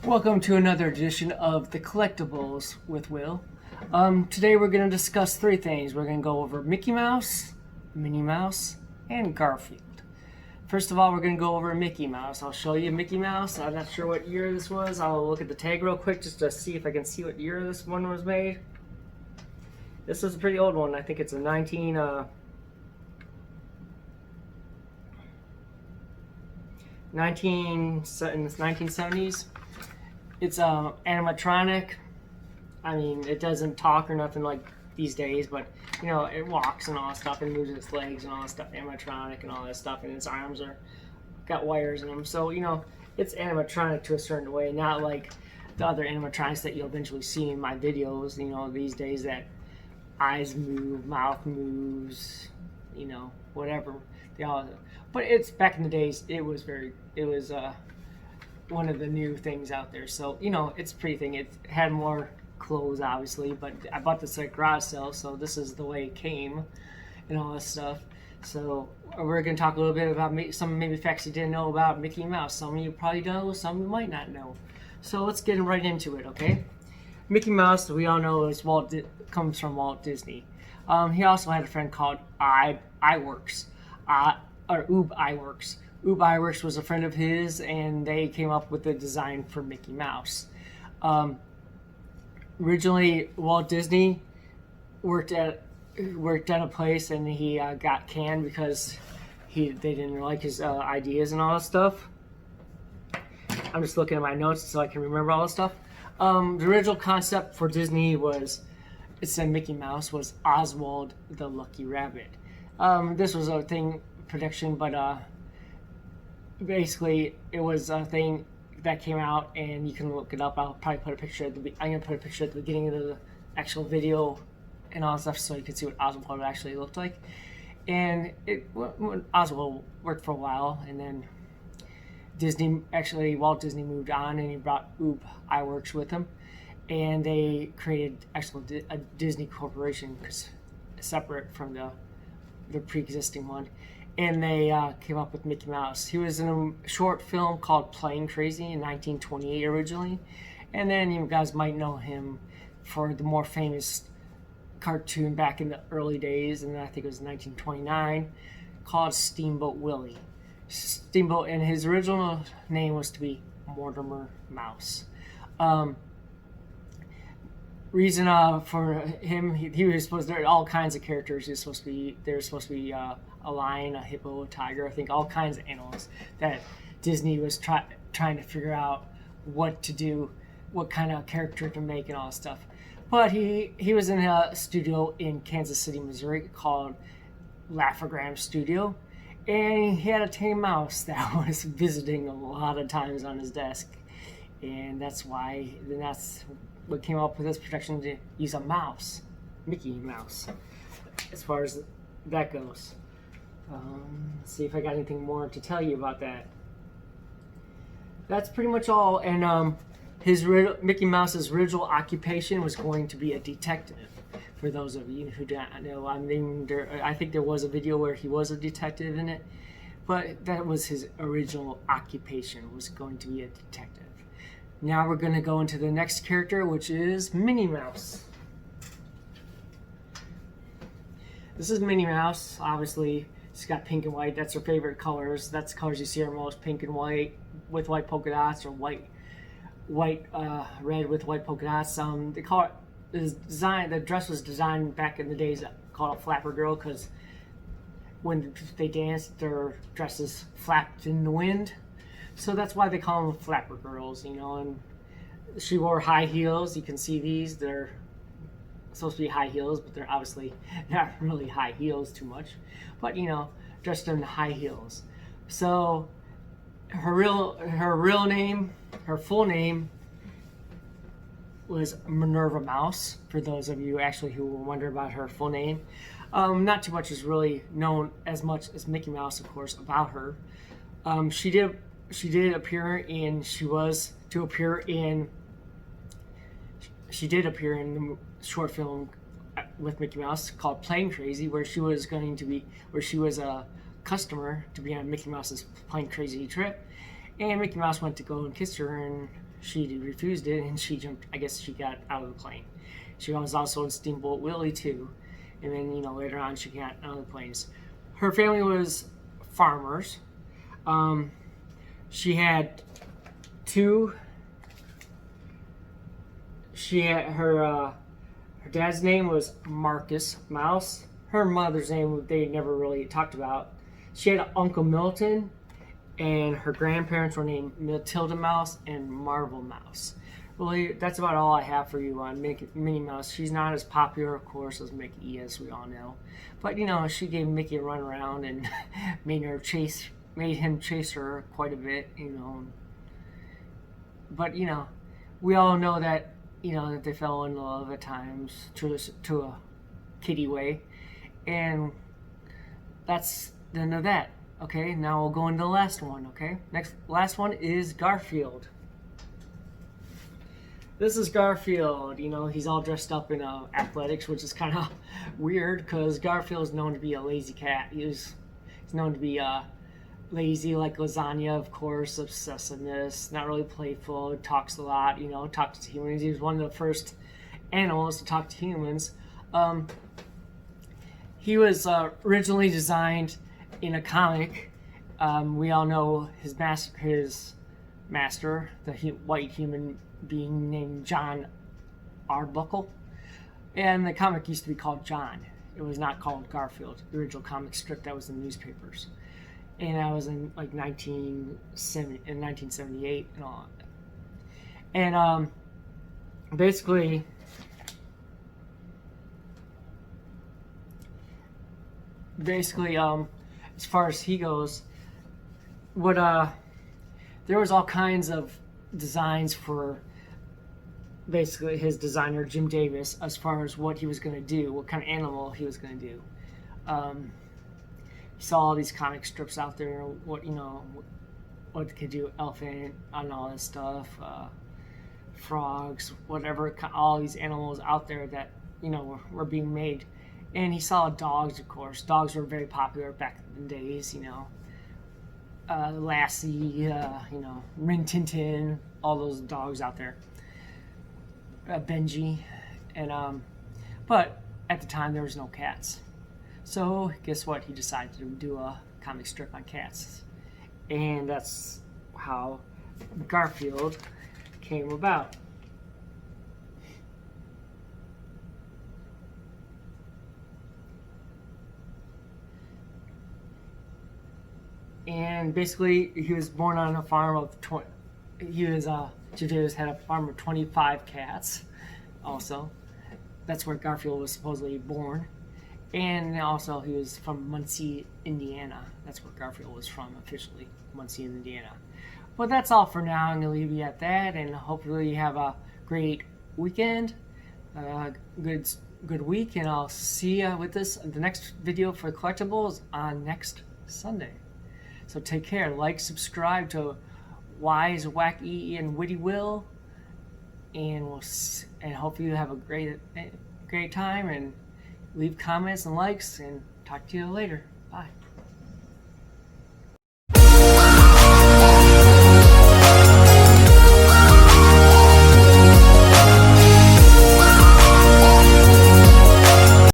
Welcome to another edition of the Collectables with Will. Today we're going to discuss three things. We're going to go over Mickey Mouse, Minnie Mouse, and Garfield. First of all, we're going to go over Mickey Mouse. I'll show you Mickey Mouse. I'm not sure what year this was. I'll look at the tag real quick just to see if I can see what year this one was made. This is a pretty old one. I think it's a 1970s. It's animatronic. I mean, it doesn't talk or nothing like these days, but you know, it walks and all that stuff, and moves its legs and all that stuff, animatronic and all that stuff, and its arms are got wires in them. So you know, it's animatronic to a certain way, not like the other animatronics that you'll eventually see in my videos. You know, these days that eyes move, mouth moves, you know, whatever. They all, but it's back in the days. It was one of the new things out there. So you know, it's a pretty thing. It had more clothes, obviously, but I bought this at garage sale, so this is the way it came, and all this stuff. So we're gonna talk a little bit about some maybe facts you didn't know about Mickey Mouse. Some of you probably know, some you might not know. So let's get right into it, okay? Mickey Mouse, we all know, comes from Walt Disney. He also had a friend called Iwerks, or Oob Iwerks. Oob Iwerks was a friend of his, and they came up with the design for Mickey Mouse. Originally, Walt Disney worked at a place, and he got canned because they didn't like his ideas and all that stuff. I'm just looking at my notes so I can remember all this stuff. The original concept for Disney it said Mickey Mouse was Oswald the Lucky Rabbit. This was a thing prediction, but basically it was a thing that came out, and you can look it up. I'll probably put a picture I'm gonna put a picture at the beginning of the actual video and all that stuff, so you can see what Oswald actually looked like. And when Oswald worked for a while, and then Walt Disney moved on, and he brought Oob Iwerks with him, and they created a Disney Corporation, separate from the pre-existing one, and they came up with Mickey Mouse. He was in a short film called Plane Crazy in 1928 originally, and then you guys might know him for the more famous cartoon back in the early days, and I think it was 1929, called Steamboat Willie. Steamboat, and his original name was to be Mortimer Mouse. Reason for him, he was supposed, there are all kinds of characters. There's supposed to be a lion, a hippo, a tiger, I think all kinds of animals that Disney was trying to figure out what to do, what kind of character to make and all that stuff. But he was in a studio in Kansas City, Missouri called Laugh-O-Gram Studio, and he had a tame mouse that was visiting a lot of times on his desk, and that's what came up with this production, to use a mouse, Mickey Mouse, as far as that goes. Let's see if I got anything more to tell you about that. That's pretty much all. And Mickey Mouse's original occupation was going to be a detective. For those of you who don't know, I think there was a video where he was a detective in it, but that was his original occupation, was going to be a detective. Now we're going to go into the next character, which is Minnie Mouse. This is Minnie Mouse. Obviously, she's got pink and white. That's her favorite colors. That's the colors you see her most: pink and white with white polka dots, or red with white polka dots. The color is designed. The dress was designed back in the days called a flapper girl, because when they danced, their dresses flapped in the wind. So that's why they call them flapper girls, you know. And she wore high heels. You can see these. They're supposed to be high heels, but they're obviously not really high heels too much. But you know, dressed in high heels. So her full name was Minerva Mouse. For those of you actually who wonder about her full name, not too much is really known as much as Mickey Mouse, of course, about her. She did appear in the short film with Mickey Mouse called Plane Crazy, where she was a customer to be on Mickey Mouse's Plane Crazy trip, and Mickey Mouse went to go and kiss her, and she refused it, and she jumped. I guess she got out of the plane. She was also in Steamboat Willie too, and then later on she got on the planes. Her family was farmers. She had two. She had her dad's name was Marcus Mouse. Her mother's name they never really talked about. She had Uncle Milton, and her grandparents were named Matilda Mouse and Marvel Mouse. Really, that's about all I have for you on Minnie Mouse. She's not as popular, of course, as Mickey, as we all know. But she gave Mickey a run around and made him chase her quite a bit. But we all know that that they fell in love at times to a kiddie way, and that's the end of that. Okay, now we'll go into the last one. Okay, last one is Garfield. This is Garfield. He's all dressed up in athletics, which is kind of weird because Garfield is known to be a lazy cat. He's known to be lazy, like lasagna, of course, obsessiveness, not really playful, talks a lot, talks to humans. He was one of the first animals to talk to humans. He was originally designed in a comic. We all know his master, the white human being named John Arbuckle. And the comic used to be called John. It was not called Garfield, the original comic strip that was in newspapers. And that was in like 1978 and all that. And basically, as far as he goes, there was all kinds of designs for basically his designer Jim Davis as far as what he was going to do, what kind of animal he was going to do. He saw all these comic strips out there, what they could do, elephant and all this stuff, frogs, whatever, all these animals out there that were being made. And he saw dogs, of course. Dogs were very popular back in the days, Lassie, Rin Tin Tin, all those dogs out there. Benji, and but at the time there was no cats. So guess what? He decided to do a comic strip on cats, and that's how Garfield came about. And basically, he was born on a farm of Jim Davis had a farm of 25 cats. Also, that's where Garfield was supposedly born. And also, he was from Muncie, Indiana. That's where Garfield was from officially, Muncie, Indiana. But that's all for now. I'm gonna leave you at that, and hopefully you have a great weekend, good week, and I'll see you with the next video for collectibles on next Sunday. So take care. Like, subscribe to Wise, Wacky, and Witty Will, and hopefully you have a great time, and leave comments and likes, and talk to you later. Bye.